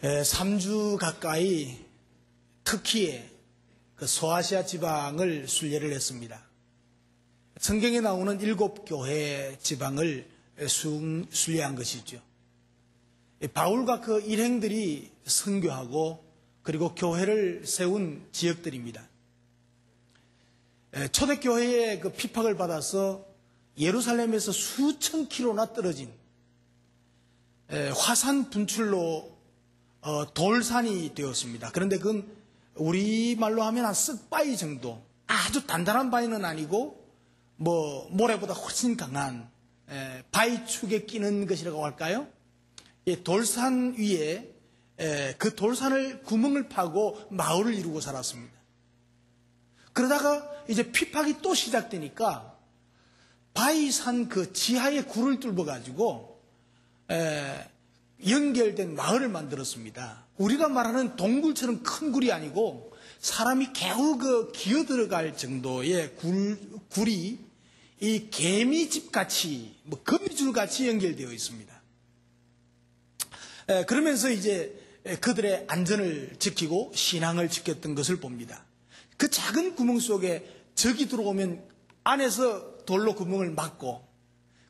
3주 가까이 터키의 그 소아시아 지방을 순례를 했습니다. 성경에 나오는 7교회 지방을 순례한 것이죠. 바울과 그 일행들이 선교하고 그리고 교회를 세운 지역들입니다. 초대교회의 그 핍박을 받아서 예루살렘에서 수천 킬로나 떨어진 화산 분출로 돌산이 되었습니다. 그런데 그건 우리말로 하면 한 쓱바위 정도, 아주 단단한 바위는 아니고 모래보다 훨씬 강한 바위축에 끼는 것이라고 할까요? 돌산 위에 그 돌산을 구멍을 파고 마을을 이루고 살았습니다. 그러다가 이제 핍박이 또 시작되니까 바위산 그 지하에 굴을 뚫어가지고 연결된 마을을 만들었습니다. 우리가 말하는 동굴처럼 큰 굴이 아니고 사람이 겨우 그 기어 들어갈 정도의 굴이 이 개미집같이 거미줄같이 연결되어 있습니다. 그러면서 이제 그들의 안전을 지키고 신앙을 지켰던 것을 봅니다. 그 작은 구멍 속에 적이 들어오면 안에서 돌로 구멍을 막고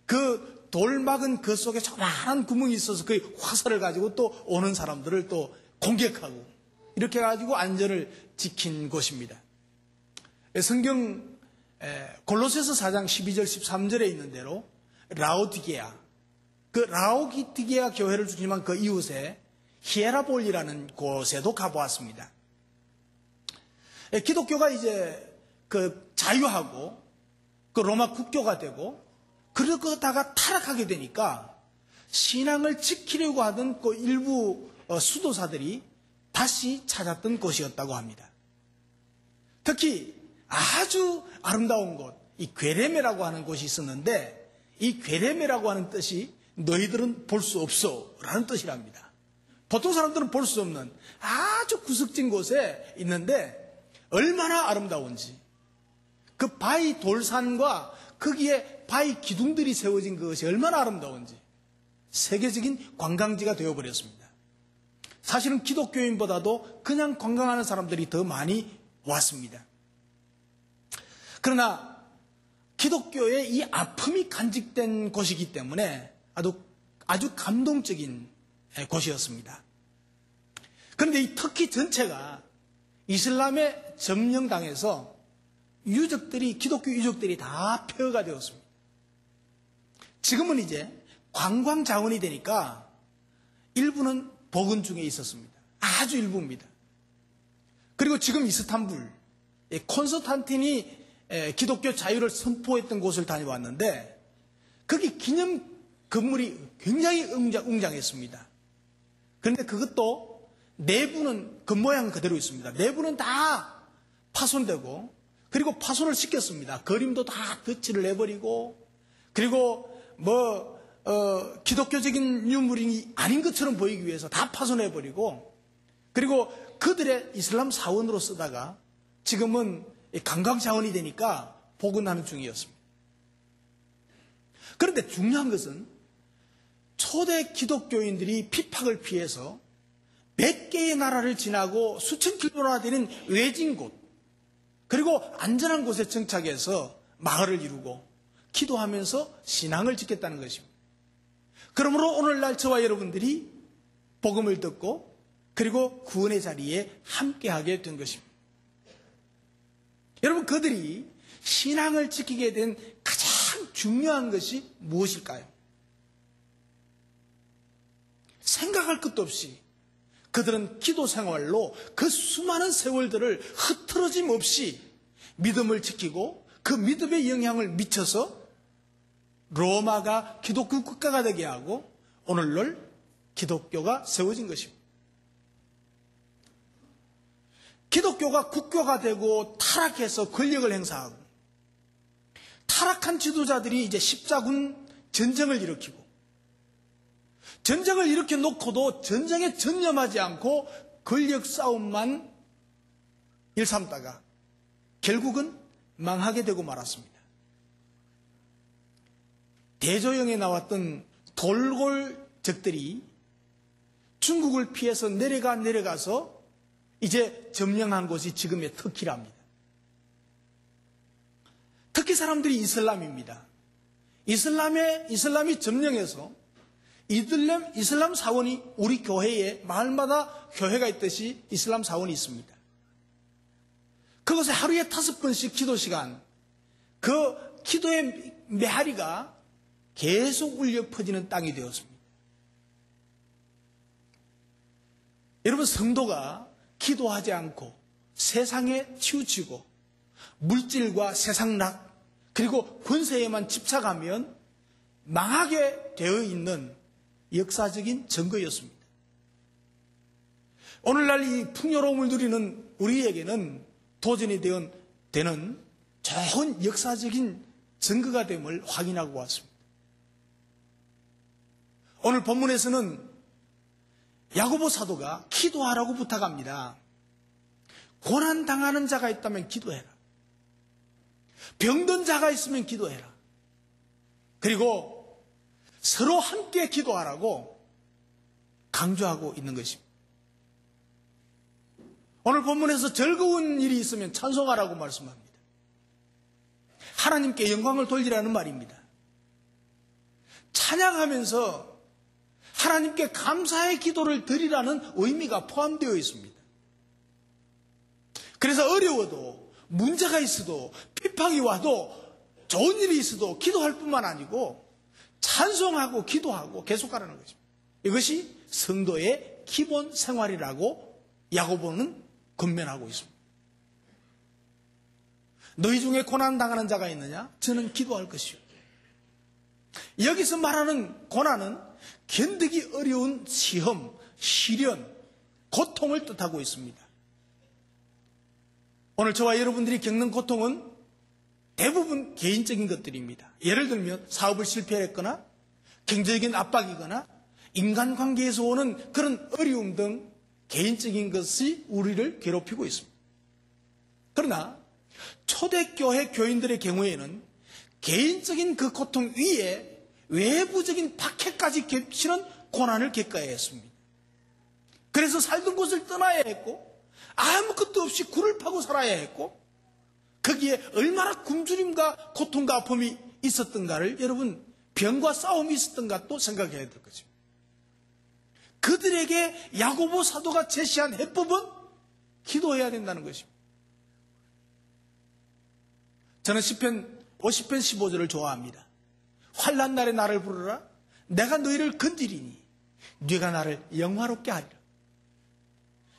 그 돌 막은 그 속에 조그마한 구멍이 있어서 그 화살을 가지고 또 오는 사람들을 또 공격하고 이렇게 가지고 안전을 지킨 곳입니다. 성경 골로새서 4장 12절 13절에 있는 대로 라오디게아, 그 라오디게아 교회를 중심한 그 이웃에 히에라볼이라는 곳에도 가보았습니다. 기독교가 이제 그 자유하고 그 로마 국교가 되고 그러다가 타락하게 되니까 신앙을 지키려고 하던 그 일부 수도사들이 다시 찾았던 곳이었다고 합니다. 특히 아주 아름다운 곳, 이 괴레메라고 하는 곳이 있었는데 이 괴레메라고 하는 뜻이 너희들은 볼 수 없어 라는 뜻이랍니다. 보통 사람들은 볼 수 없는 아주 구석진 곳에 있는데 얼마나 아름다운지 그 바위 돌산과 거기에 바위 기둥들이 세워진 것이 얼마나 아름다운지 세계적인 관광지가 되어버렸습니다. 사실은 기독교인보다도 그냥 관광하는 사람들이 더 많이 왔습니다. 그러나 기독교의 이 아픔이 간직된 곳이기 때문에 아주 감동적인 곳이었습니다. 그런데 이 터키 전체가 이슬람에 점령당해서 기독교 유적들이 다 폐허가 되었습니다. 지금은 이제 관광 자원이 되니까 일부는 복원 중에 있었습니다. 아주 일부입니다. 그리고 지금 이스탄불, 콘스탄틴이 기독교 자유를 선포했던 곳을 다녀왔는데 거기 기념 건물이 굉장히 웅장했습니다. 그런데 그것도 내부는 겉모양은 그대로 있습니다. 내부는 다 파손되고 그리고 파손을 시켰습니다. 그림도 다 덧칠을 해버리고 그리고 기독교적인 유물이 아닌 것처럼 보이기 위해서 다 파손해버리고 그리고 그들의 이슬람 사원으로 쓰다가 지금은 관광 자원이 되니까 복원하는 중이었습니다. 그런데 중요한 것은 초대 기독교인들이 핍박을 피해서 몇 개의 나라를 지나고 수천 킬로나 되는 외진 곳 그리고 안전한 곳에 정착해서 마을을 이루고 기도하면서 신앙을 지켰다는 것입니다. 그러므로 오늘날 저와 여러분들이 복음을 듣고 그리고 구원의 자리에 함께하게 된 것입니다. 여러분 그들이 신앙을 지키게 된 가장 중요한 것이 무엇일까요? 생각할 것도 없이 그들은 기도 생활로 그 수많은 세월들을 흐트러짐 없이 믿음을 지키고 그 믿음의 영향을 미쳐서 로마가 기독교 국가가 되게 하고 오늘날 기독교가 세워진 것입니다. 기독교가 국교가 되고 타락해서 권력을 행사하고 타락한 지도자들이 이제 십자군 전쟁을 일으키고 전쟁을 일으켜 놓고도 전쟁에 전념하지 않고 권력 싸움만 일삼다가 결국은 망하게 되고 말았습니다. 대조영에 나왔던 돌골적들이 중국을 피해서 내려가서 이제 점령한 곳이 지금의 터키랍니다. 터키 사람들이 이슬람입니다. 이슬람이 점령해서 이슬람 사원이 우리 교회에 마을마다 교회가 있듯이 이슬람 사원이 있습니다. 그것에 하루에 5번씩 기도 시간, 그 기도의 메아리가 계속 울려 퍼지는 땅이 되었습니다. 여러분, 성도가 기도하지 않고 세상에 치우치고 물질과 세상락 그리고 권세에만 집착하면 망하게 되어 있는 역사적인 증거였습니다. 오늘날 이 풍요로움을 누리는 우리에게는 도전이 되는 좋은 역사적인 증거가 됨을 확인하고 왔습니다. 오늘 본문에서는 야고보 사도가 기도하라고 부탁합니다. 고난당하는 자가 있다면 기도해라. 병든 자가 있으면 기도해라. 그리고 서로 함께 기도하라고 강조하고 있는 것입니다. 오늘 본문에서 즐거운 일이 있으면 찬송하라고 말씀합니다. 하나님께 영광을 돌리라는 말입니다. 찬양하면서 하나님께 감사의 기도를 드리라는 의미가 포함되어 있습니다. 그래서 어려워도 문제가 있어도 비판이 와도 좋은 일이 있어도 기도할 뿐만 아니고 찬송하고 기도하고 계속하라는 것입니다. 이것이 성도의 기본 생활이라고 야고보는 권면하고 있습니다. 너희 중에 고난당하는 자가 있느냐? 저는 기도할 것이요. 여기서 말하는 고난은 견디기 어려운 시험, 시련, 고통을 뜻하고 있습니다. 오늘 저와 여러분들이 겪는 고통은 대부분 개인적인 것들입니다. 예를 들면 사업을 실패했거나 경제적인 압박이거나 인간관계에서 오는 그런 어려움 등 개인적인 것이 우리를 괴롭히고 있습니다. 그러나 초대교회 교인들의 경우에는 개인적인 그 고통 위에 외부적인 박해까지 겹치는 고난을 겪어야 했습니다. 그래서 살던 곳을 떠나야 했고 아무것도 없이 굴을 파고 살아야 했고 거기에 얼마나 굶주림과 고통과 아픔이 있었던가를 여러분 병과 싸움이 있었던가 또 생각해야 될 것입니다. 그들에게 야고보 사도가 제시한 해법은 기도해야 된다는 것입니다. 저는 시편 50편 15절을 좋아합니다. 환난 날에 나를 부르라. 내가 너희를 건지리니 네가 나를 영화롭게 하리라.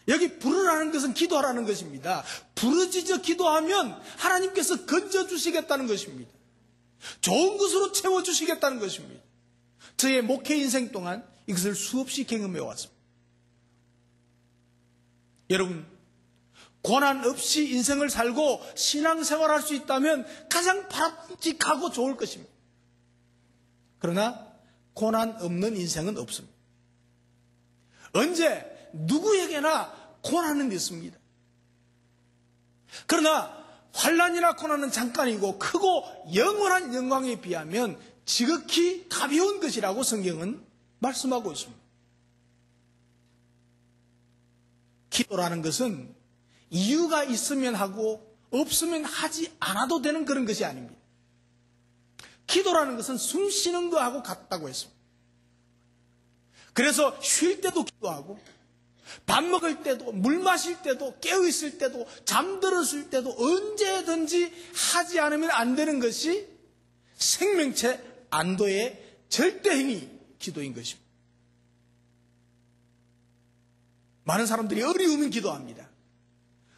여기 부르라는 것은 기도하라는 것입니다. 부르짖어 기도하면 하나님께서 건져주시겠다는 것입니다. 좋은 것으로 채워주시겠다는 것입니다. 저의 목회 인생 동안 이것을 수없이 경험해 왔습니다. 여러분, 고난 없이 인생을 살고 신앙생활할 수 있다면 가장 바람직하고 좋을 것입니다. 그러나 고난 없는 인생은 없습니다. 언제 누구에게나 고난은 있습니다. 그러나 환난이나 고난은 잠깐이고 크고 영원한 영광에 비하면 지극히 가벼운 것이라고 성경은 말씀하고 있습니다. 기도라는 것은 이유가 있으면 하고 없으면 하지 않아도 되는 그런 것이 아닙니다. 기도라는 것은 숨 쉬는 거하고 같다고 했습니다. 그래서 쉴 때도 기도하고 밥 먹을 때도 물 마실 때도 깨어있을 때도 잠들었을 때도 언제든지 하지 않으면 안 되는 것이 생명체 안도의 절대행위 기도인 것입니다. 많은 사람들이 어려우면 기도합니다.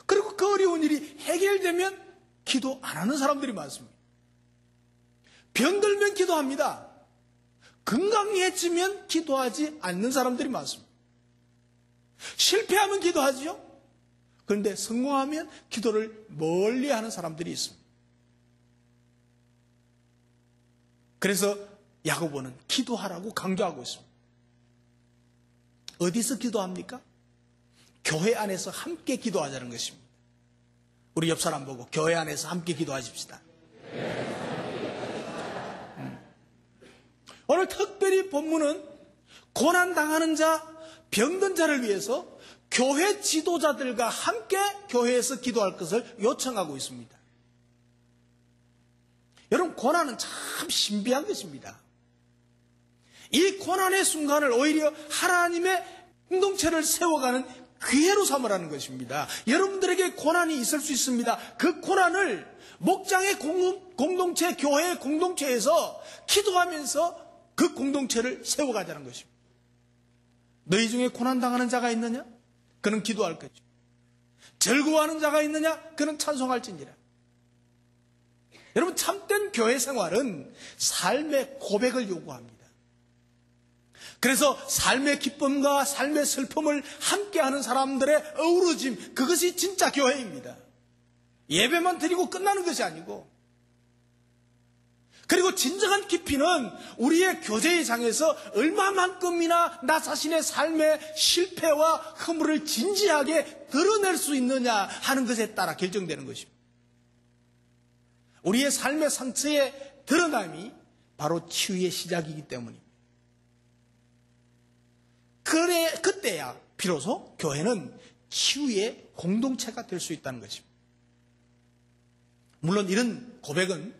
그리고 그 어려운 일이 해결되면 기도 안 하는 사람들이 많습니다. 병들면 기도합니다. 건강해지면 기도하지 않는 사람들이 많습니다. 실패하면 기도하지요. 그런데 성공하면 기도를 멀리하는 사람들이 있습니다. 그래서 야고보는 기도하라고 강조하고 있습니다. 어디서 기도합니까? 교회 안에서 함께 기도하자는 것입니다. 우리 옆 사람 보고 교회 안에서 함께 기도하십시다. 오늘 특별히 본문은 고난당하는 자, 병든 자를 위해서 교회 지도자들과 함께 교회에서 기도할 것을 요청하고 있습니다. 여러분, 고난은 참 신비한 것입니다. 이 고난의 순간을 오히려 하나님의 공동체를 세워가는 기회로 삼으라는 것입니다. 여러분들에게 고난이 있을 수 있습니다. 그 고난을 목장의 공동체, 교회의 공동체에서 기도하면서 그 공동체를 세워가자는 것입니다. 너희 중에 고난당하는 자가 있느냐? 그는 기도할 것이죠. 즐거워하는 자가 있느냐? 그는 찬송할지니라. 여러분, 참된 교회 생활은 삶의 고백을 요구합니다. 그래서 삶의 기쁨과 삶의 슬픔을 함께하는 사람들의 어우러짐, 그것이 진짜 교회입니다. 예배만 드리고 끝나는 것이 아니고, 그리고 진정한 깊이는 우리의 교제의 장에서 얼마만큼이나 나 자신의 삶의 실패와 허물을 진지하게 드러낼 수 있느냐 하는 것에 따라 결정되는 것입니다. 우리의 삶의 상처의 드러남이 바로 치유의 시작이기 때문입니다. 그때야 비로소 교회는 치유의 공동체가 될 수 있다는 것입니다. 물론 이런 고백은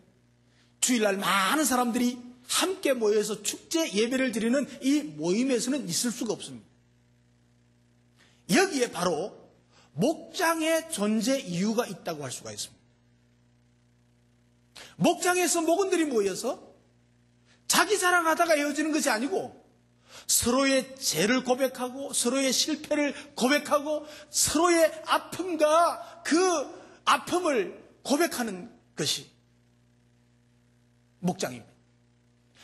주일날 많은 사람들이 함께 모여서 축제 예배를 드리는 이 모임에서는 있을 수가 없습니다. 여기에 바로 목장의 존재 이유가 있다고 할 수가 있습니다. 목장에서 목원들이 모여서 자기 자랑하다가 헤어지는 것이 아니고 서로의 죄를 고백하고 서로의 실패를 고백하고 서로의 아픔과 그 아픔을 고백하는 것이 목장입니다.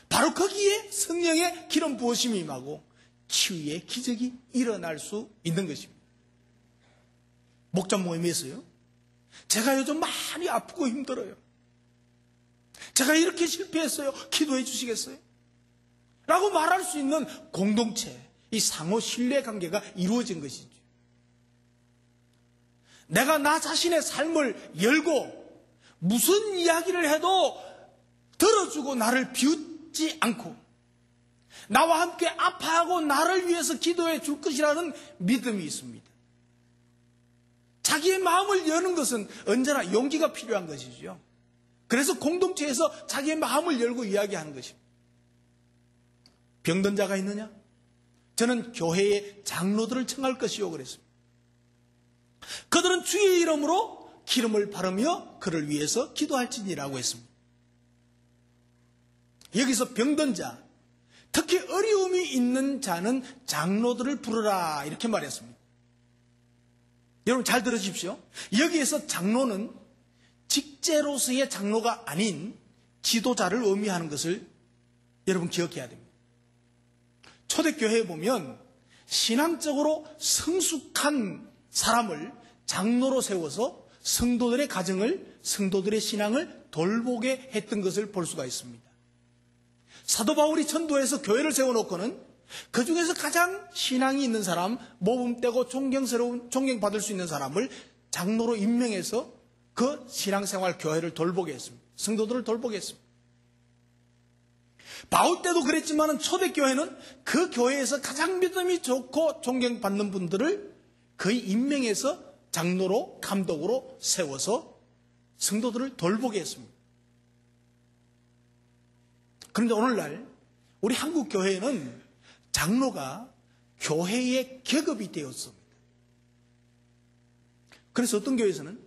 바로 거기에 성령의 기름 부으심이 임하고 치유의 기적이 일어날 수 있는 것입니다. 목장 모임에서요, 제가 요즘 많이 아프고 힘들어요. 제가 이렇게 실패했어요. 기도해 주시겠어요? 라고 말할 수 있는 공동체, 이 상호 신뢰 관계가 이루어진 것이죠. 내가 나 자신의 삶을 열고 무슨 이야기를 해도 들어주고 나를 비웃지 않고 나와 함께 아파하고 나를 위해서 기도해 줄 것이라는 믿음이 있습니다. 자기의 마음을 여는 것은 언제나 용기가 필요한 것이죠. 그래서 공동체에서 자기의 마음을 열고 이야기하는 것입니다. 병든 자가 있느냐? 저는 교회의 장로들을 청할 것이요 그랬습니다. 그들은 주의 이름으로 기름을 바르며 그를 위해서 기도할지니라고 했습니다. 여기서 병든 자, 특히 어려움이 있는 자는 장로들을 부르라 이렇게 말했습니다. 여러분 잘 들으십시오. 여기에서 장로는 직제로서의 장로가 아닌 지도자를 의미하는 것을 여러분 기억해야 됩니다. 초대교회에 보면 신앙적으로 성숙한 사람을 장로로 세워서 성도들의 가정을, 성도들의 신앙을 돌보게 했던 것을 볼 수가 있습니다. 사도 바울이 전도해서 교회를 세워놓고는 그 중에서 가장 신앙이 있는 사람, 모범되고 존경받을 수 있는 사람을 장로로 임명해서 그 신앙생활 교회를 돌보게 했습니다. 성도들을 돌보게 했습니다. 바울 때도 그랬지만 초대교회는 그 교회에서 가장 믿음이 좋고 존경받는 분들을 거의 임명해서 장로로, 감독으로 세워서 성도들을 돌보게 했습니다. 그런데 오늘날 우리 한국 교회에는 장로가 교회의 계급이 되었습니다. 그래서 어떤 교회에서는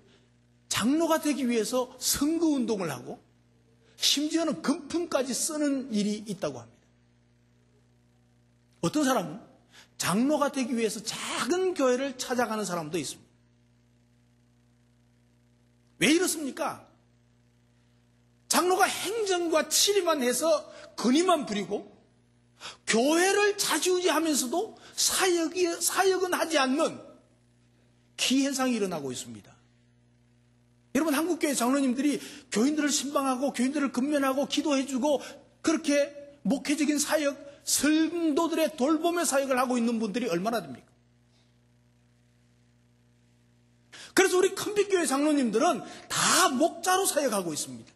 장로가 되기 위해서 선거운동을 하고 심지어는 금품까지 쓰는 일이 있다고 합니다. 어떤 사람은 장로가 되기 위해서 작은 교회를 찾아가는 사람도 있습니다. 왜 이렇습니까? 장로가 행정과 치리만 해서 근위만 부리고 교회를 좌지우지하면서도 사역은 하지 않는 기현상이 일어나고 있습니다. 여러분 한국교회 장로님들이 교인들을 신방하고 교인들을 근면하고 기도해주고 그렇게 목회적인 사역, 성도들의 돌봄의 사역을 하고 있는 분들이 얼마나 됩니까? 그래서 우리 큰빛교회 장로님들은 다 목자로 사역하고 있습니다.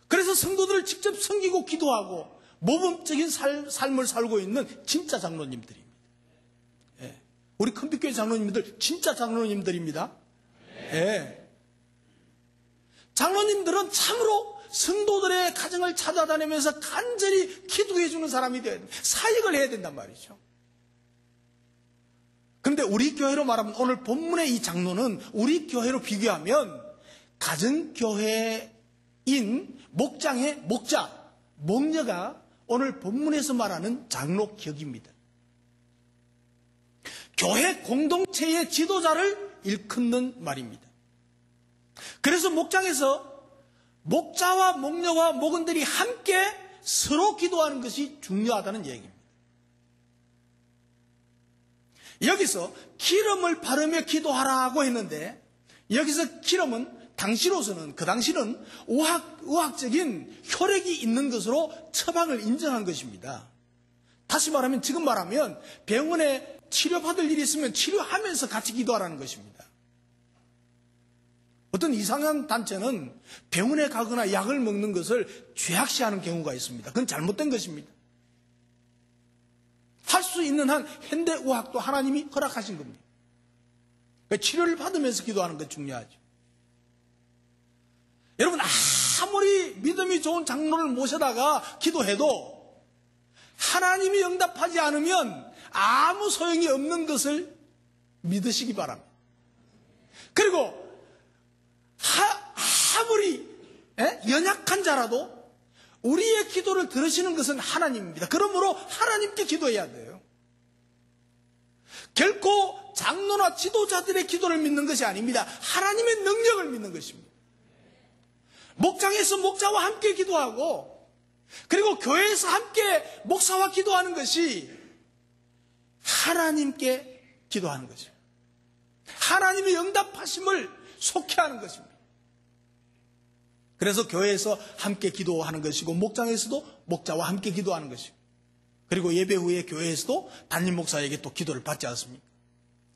그래서 성도들을 직접 섬기고 기도하고 모범적인 삶을 살고 있는 진짜 장로님들입니다. 예. 우리 큰빛교회 장로님들 진짜 장로님들입니다. 예. 장로님들은 참으로 성도들의 가정을 찾아다니면서 간절히 기도해 주는 사람이 되어야 됩니다. 사역을 해야 된단 말이죠. 그런데 우리 교회로 말하면 오늘 본문의 이 장로는 우리 교회로 비교하면 가정교회인 목장의 목자, 목녀가 오늘 본문에서 말하는 장로격입니다. 교회 공동체의 지도자를 일컫는 말입니다. 그래서 목장에서 목자와 목녀와 목원들이 함께 서로 기도하는 것이 중요하다는 얘기입니다. 여기서 기름을 바르며 기도하라고 했는데 여기서 기름은 당시로서는 그 당시는 의학적인 혈액이 있는 것으로 처방을 인정한 것입니다. 다시 말하면 지금 말하면 병원에 치료받을 일이 있으면 치료하면서 같이 기도하라는 것입니다. 어떤 이상한 단체는 병원에 가거나 약을 먹는 것을 죄악시하는 경우가 있습니다. 그건 잘못된 것입니다. 할 수 있는 한 현대의학도 하나님이 허락하신 겁니다. 치료를 받으면서 기도하는 것 중요하죠. 여러분 아무리 믿음이 좋은 장로를 모셔다가 기도해도 하나님이 응답하지 않으면 아무 소용이 없는 것을 믿으시기 바랍니다. 그리고 아무리 연약한 자라도 우리의 기도를 들으시는 것은 하나님입니다. 그러므로 하나님께 기도해야 돼요. 결코 장로나 지도자들의 기도를 믿는 것이 아닙니다. 하나님의 능력을 믿는 것입니다. 목장에서 목자와 함께 기도하고 그리고 교회에서 함께 목사와 기도하는 것이 하나님께 기도하는 것입니다. 하나님의 응답하심을 속해하는 것입니다. 그래서 교회에서 함께 기도하는 것이고 목장에서도 목자와 함께 기도하는 것이고 그리고 예배 후에 교회에서도 담임 목사에게 또 기도를 받지 않습니까?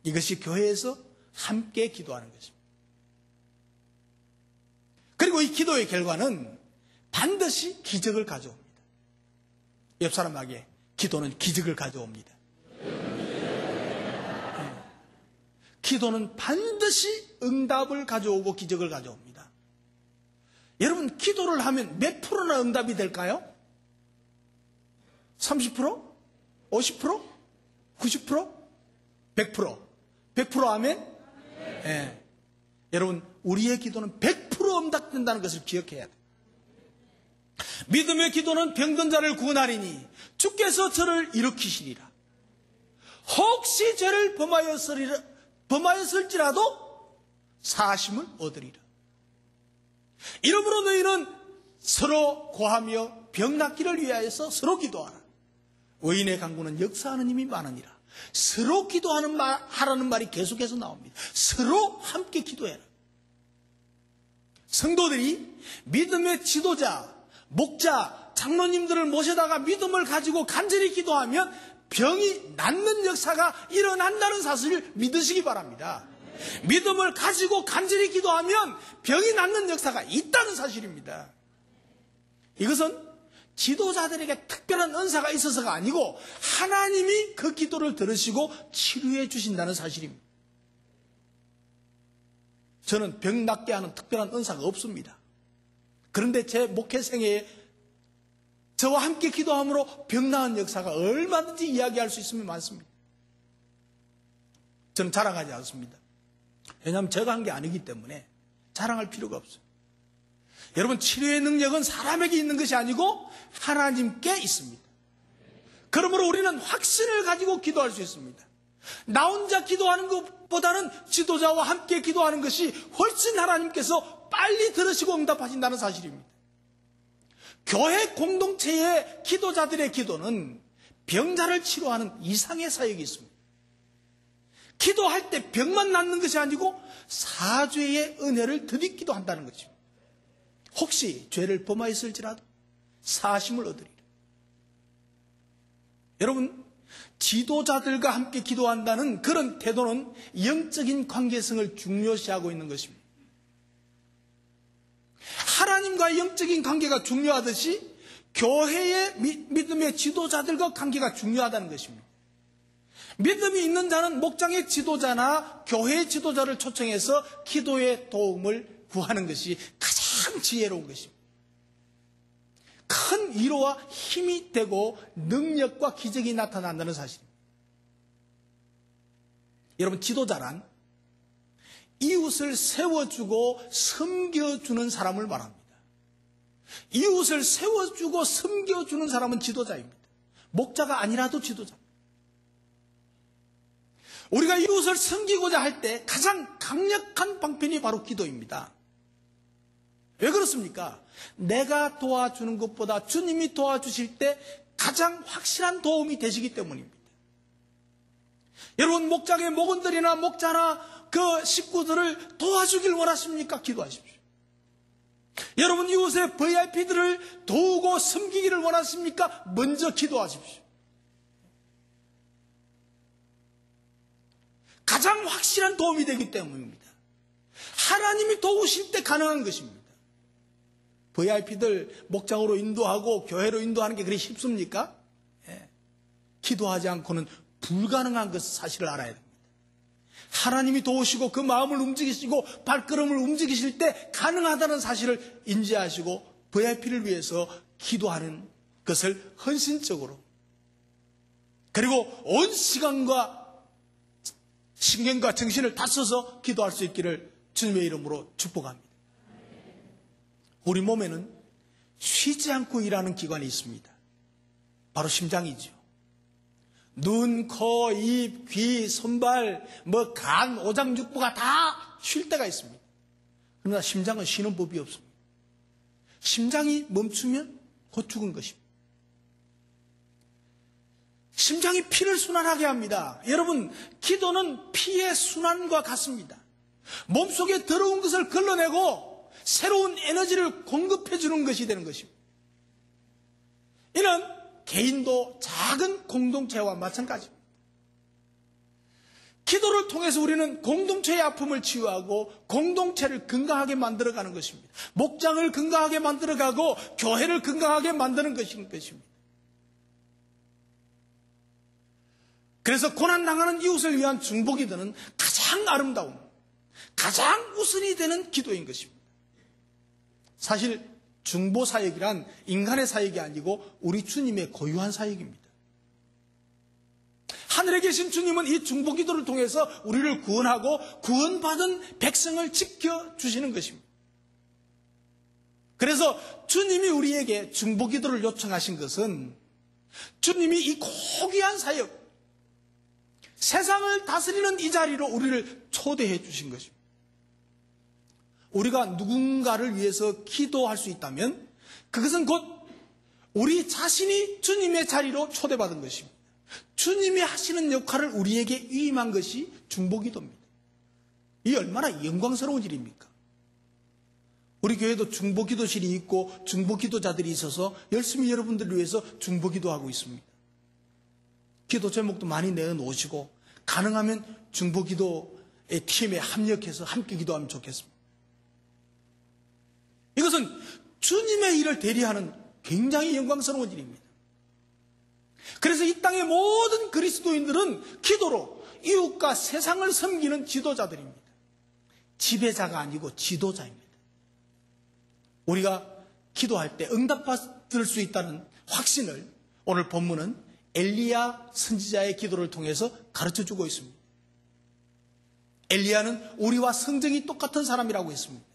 이것이 교회에서 함께 기도하는 것입니다. 그리고 이 기도의 결과는 반드시 기적을 가져옵니다. 옆 사람에게 기도는 기적을 가져옵니다. 기도는 반드시 응답을 가져오고 기적을 가져옵니다. 여러분 기도를 하면 몇 프로나 응답이 될까요? 30%? 50%? 90%? 100%? 100% 아멘? 네. 여러분 우리의 기도는 100% 응답된다는 것을 기억해야 돼요. 믿음의 기도는 병든 자를 구원하리니 주께서 저를 일으키시리라. 혹시 죄를 범하였을지라도 사하심을 얻으리라. 이러므로 너희는 서로 고하며 병 낫기를 위하여서 서로 기도하라. 의인의 간구는 역사하는 힘이 많으니라. 서로 하라는 말이 계속해서 나옵니다. 서로 함께 기도해라. 성도들이 믿음의 지도자, 목자, 장로님들을 모셔다가 믿음을 가지고 간절히 기도하면 병이 낫는 역사가 일어난다는 사실을 믿으시기 바랍니다. 믿음을 가지고 간절히 기도하면 병이 낫는 역사가 있다는 사실입니다. 이것은 지도자들에게 특별한 은사가 있어서가 아니고 하나님이 그 기도를 들으시고 치료해 주신다는 사실입니다. 저는 병 낫게 하는 특별한 은사가 없습니다. 그런데 제 목회 생애에 저와 함께 기도함으로 병 나은 역사가 얼마든지 이야기할 수 있으면 많습니다. 저는 자랑하지 않습니다. 왜냐하면 제가 한 게 아니기 때문에 자랑할 필요가 없어요. 여러분 치료의 능력은 사람에게 있는 것이 아니고 하나님께 있습니다. 그러므로 우리는 확신을 가지고 기도할 수 있습니다. 나 혼자 기도하는 것보다는 지도자와 함께 기도하는 것이 훨씬 하나님께서 빨리 들으시고 응답하신다는 사실입니다. 교회 공동체의 기도자들의 기도는 병자를 치료하는 이상의 사역이 있습니다. 기도할 때 병만 낫는 것이 아니고 사죄의 은혜를 드리기도 한다는 것입니다. 혹시 죄를 범하였을지라도 사심을 얻으리라. 여러분 지도자들과 함께 기도한다는 그런 태도는 영적인 관계성을 중요시하고 있는 것입니다. 하나님과의 영적인 관계가 중요하듯이 교회의 믿음의 지도자들과 관계가 중요하다는 것입니다. 믿음이 있는 자는 목장의 지도자나 교회의 지도자를 초청해서 기도의 도움을 구하는 것이 가장 지혜로운 것입니다. 큰 위로와 힘이 되고 능력과 기적이 나타난다는 사실입니다. 여러분, 지도자란 이웃을 세워주고 섬겨주는 사람을 말합니다. 이웃을 세워주고 섬겨주는 사람은 지도자입니다. 목자가 아니라도 지도자입니다. 우리가 이웃을 섬기고자 할 때 가장 강력한 방편이 바로 기도입니다. 왜 그렇습니까? 내가 도와주는 것보다 주님이 도와주실 때 가장 확실한 도움이 되시기 때문입니다. 여러분, 목장의 목원들이나 목자나 그 식구들을 도와주길 원하십니까? 기도하십시오. 여러분, 이웃의 VIP들을 도우고 섬기기를 원하십니까? 먼저 기도하십시오. 가장 확실한 도움이 되기 때문입니다. 하나님이 도우실 때 가능한 것입니다. VIP들 목장으로 인도하고 교회로 인도하는 게 그리 쉽습니까? 예. 기도하지 않고는 불가능한 것 사실을 알아야 됩니다. 하나님이 도우시고 그 마음을 움직이시고 발걸음을 움직이실 때 가능하다는 사실을 인지하시고 VIP를 위해서 기도하는 것을 헌신적으로, 그리고 온 시간과 신경과 정신을 다 써서 기도할 수 있기를 주님의 이름으로 축복합니다. 우리 몸에는 쉬지 않고 일하는 기관이 있습니다. 바로 심장이죠. 눈, 코, 입, 귀, 손발, 간, 오장, 육부가 다 쉴 때가 있습니다. 그러나 심장은 쉬는 법이 없습니다. 심장이 멈추면 곧 죽은 것입니다. 심장이 피를 순환하게 합니다. 여러분, 기도는 피의 순환과 같습니다. 몸속에 더러운 것을 걸러내고 새로운 에너지를 공급해 주는 것이 되는 것입니다. 이는 개인도 작은 공동체와 마찬가지입니다. 기도를 통해서 우리는 공동체의 아픔을 치유하고 공동체를 건강하게 만들어가는 것입니다. 목장을 건강하게 만들어가고 교회를 건강하게 만드는 것입니다. 그래서 고난당하는 이웃을 위한 중보기도는 가장 아름다운, 가장 우선이 되는 기도인 것입니다. 사실 중보사역이란 인간의 사역이 아니고 우리 주님의 고유한 사역입니다. 하늘에 계신 주님은 이 중보기도를 통해서 우리를 구원하고 구원받은 백성을 지켜주시는 것입니다. 그래서 주님이 우리에게 중보기도를 요청하신 것은 주님이 이 고귀한 사역, 세상을 다스리는 이 자리로 우리를 초대해 주신 것입니다. 우리가 누군가를 위해서 기도할 수 있다면 그것은 곧 우리 자신이 주님의 자리로 초대받은 것입니다. 주님이 하시는 역할을 우리에게 위임한 것이 중보기도입니다. 이 얼마나 영광스러운 일입니까? 우리 교회도 중보기도실이 있고 중보기도자들이 있어서 열심히 여러분들을 위해서 중보기도하고 있습니다. 기도 제목도 많이 내어놓으시고 가능하면 중보기도의 팀에 합력해서 함께 기도하면 좋겠습니다. 이것은 주님의 일을 대리하는 굉장히 영광스러운 일입니다. 그래서 이 땅의 모든 그리스도인들은 기도로 이웃과 세상을 섬기는 지도자들입니다. 지배자가 아니고 지도자입니다. 우리가 기도할 때 응답받을 수 있다는 확신을 오늘 본문은 엘리야 선지자의 기도를 통해서 가르쳐주고 있습니다. 엘리야는 우리와 성정이 똑같은 사람이라고 했습니다.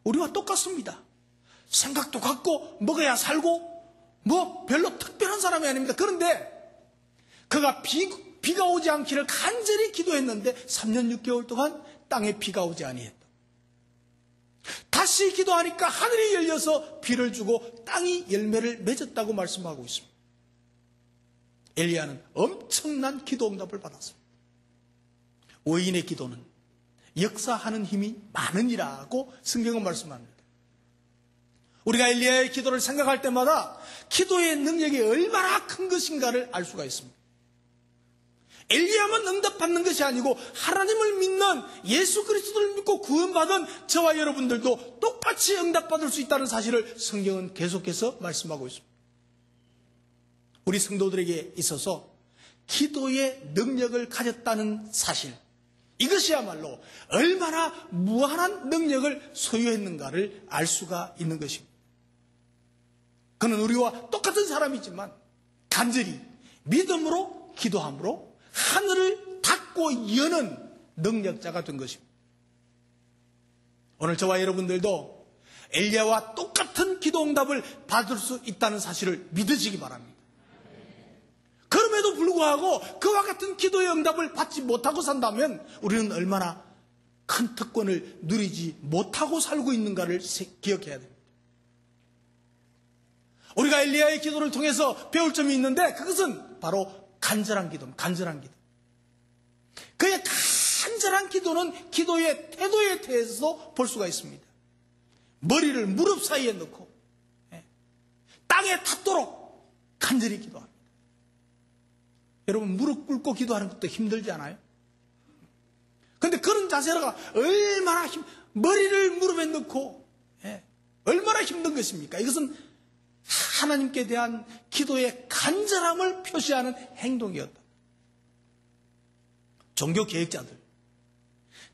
우리와 똑같습니다. 생각도 같고 먹어야 살고 별로 특별한 사람이 아닙니다. 그런데 그가 비가 오지 않기를 간절히 기도했는데 3년 6개월 동안 땅에 비가 오지 아니했다. 다시 기도하니까 하늘이 열려서 비를 주고 땅이 열매를 맺었다고 말씀하고 있습니다. 엘리야는 엄청난 기도 응답을 받았습니다. 의인의 기도는 역사하는 힘이 많으니라고 성경은 말씀합니다. 우리가 엘리야의 기도를 생각할 때마다 기도의 능력이 얼마나 큰 것인가를 알 수가 있습니다. 엘리야만 응답받는 것이 아니고 하나님을 믿는 예수 그리스도를 믿고 구원받은 저와 여러분들도 똑같이 응답받을 수 있다는 사실을 성경은 계속해서 말씀하고 있습니다. 우리 성도들에게 있어서 기도의 능력을 가졌다는 사실, 이것이야말로 얼마나 무한한 능력을 소유했는가를 알 수가 있는 것입니다. 그는 우리와 똑같은 사람이지만 간절히 믿음으로 기도함으로 하늘을 닫고 여는 능력자가 된 것입니다. 오늘 저와 여러분들도 엘리야와 똑같은 기도 응답을 받을 수 있다는 사실을 믿으시기 바랍니다. 그럼에도 불구하고 그와 같은 기도의 응답을 받지 못하고 산다면 우리는 얼마나 큰 특권을 누리지 못하고 살고 있는가를 기억해야 됩니다. 우리가 엘리야의 기도를 통해서 배울 점이 있는데 그것은 바로 간절한 기도입니다. 간절한 기도. 그의 간절한 기도는 기도의 태도에 대해서도 볼 수가 있습니다. 머리를 무릎 사이에 넣고 땅에 닿도록 간절히 기도합니다. 여러분, 무릎 꿇고 기도하는 것도 힘들지 않아요? 그런데 그런 자세가 얼마나 머리를 무릎에 넣고 얼마나 힘든 것입니까? 이것은 하나님께 대한 기도의 간절함을 표시하는 행동이었다. 종교 계획자들,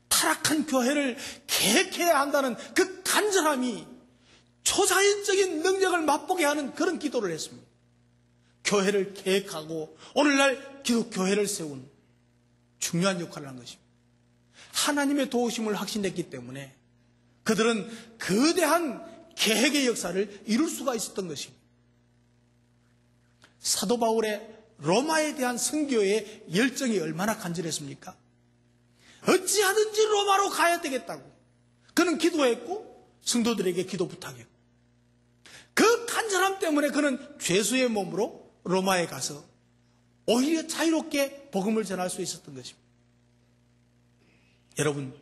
타락한 교회를 계획해야 한다는 그 간절함이 초자연적인 능력을 맛보게 하는 그런 기도를 했습니다. 교회를 계획하고 오늘날 기독교회를 세운 중요한 역할을 한 것입니다. 하나님의 도우심을 확신했기 때문에 그들은 거대한 계획의 역사를 이룰 수가 있었던 것입니다. 사도 바울의 로마에 대한 선교의 열정이 얼마나 간절했습니까? 어찌하든지 로마로 가야 되겠다고 그는 기도했고 성도들에게 기도 부탁했고, 그 간절함 때문에 그는 죄수의 몸으로 로마에 가서 오히려 자유롭게 복음을 전할 수 있었던 것입니다. 여러분,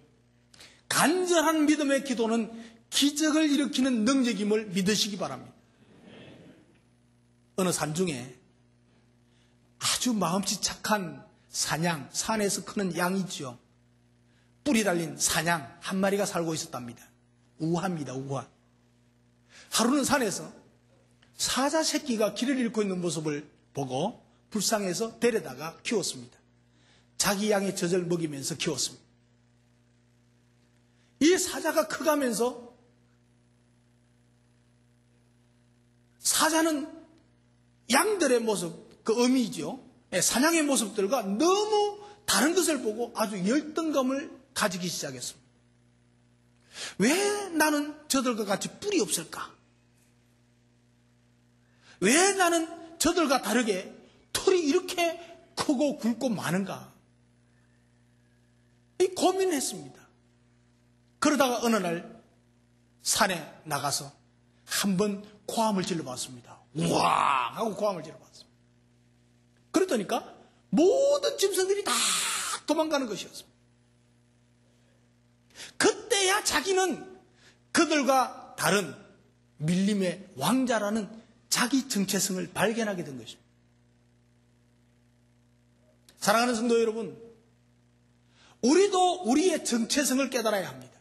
간절한 믿음의 기도는 기적을 일으키는 능력임을 믿으시기 바랍니다. 어느 산중에 아주 마음씨 착한 사냥, 산에서 크는 양이지요. 뿔이 달린 사냥 한 마리가 살고 있었답니다. 우화입니다, 우화. 하루는 산에서 사자 새끼가 길을 잃고 있는 모습을 보고 불쌍해서 데려다가 키웠습니다. 자기 양의 젖을 먹이면서 키웠습니다. 이 사자가 커가면서 사자는 양들의 모습, 그 어미죠, 사냥의 모습들과 너무 다른 것을 보고 아주 열등감을 가지기 시작했습니다. 왜 나는 저들과 같이 뿔이 없을까? 왜 나는 저들과 다르게 털이 이렇게 크고 굵고 많은가? 이 고민했습니다. 그러다가 어느 날 산에 나가서 한번 고함을 질러봤습니다. 우와! 하고 고함을 질러봤습니다. 그랬더니까 모든 짐승들이 다 도망가는 것이었습니다. 그때야 자기는 그들과 다른 밀림의 왕자라는 자기 정체성을 발견하게 된 것입니다. 사랑하는 성도 여러분, 우리도 우리의 정체성을 깨달아야 합니다.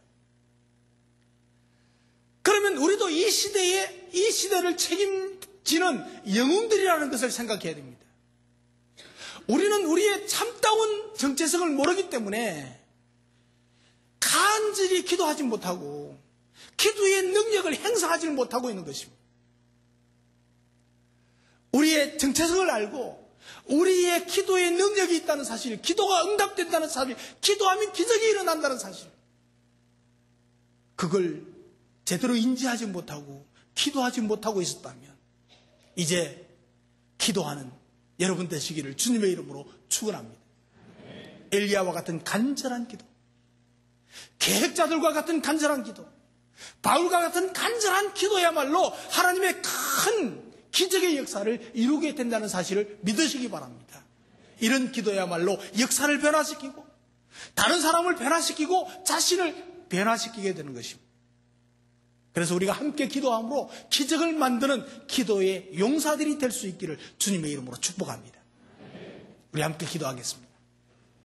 그러면 우리도 이 시대를 책임지는 영웅들이라는 것을 생각해야 됩니다. 우리는 우리의 참다운 정체성을 모르기 때문에 간절히 기도하지 못하고 기도의 능력을 행사하지 못하고 있는 것입니다. 우리의 정체성을 알고 우리의 기도의 능력이 있다는 사실, 기도가 응답된다는 사실, 기도하면 기적이 일어난다는 사실, 그걸 제대로 인지하지 못하고 기도하지 못하고 있었다면 이제 기도하는 여러분 되시기를 주님의 이름으로 축원합니다. 엘리야와 같은 간절한 기도, 계획자들과 같은 간절한 기도, 바울과 같은 간절한 기도야말로 하나님의 큰 기적의 역사를 이루게 된다는 사실을 믿으시기 바랍니다. 이런 기도야말로 역사를 변화시키고 다른 사람을 변화시키고 자신을 변화시키게 되는 것입니다. 그래서 우리가 함께 기도함으로 기적을 만드는 기도의 용사들이 될 수 있기를 주님의 이름으로 축복합니다. 우리 함께 기도하겠습니다.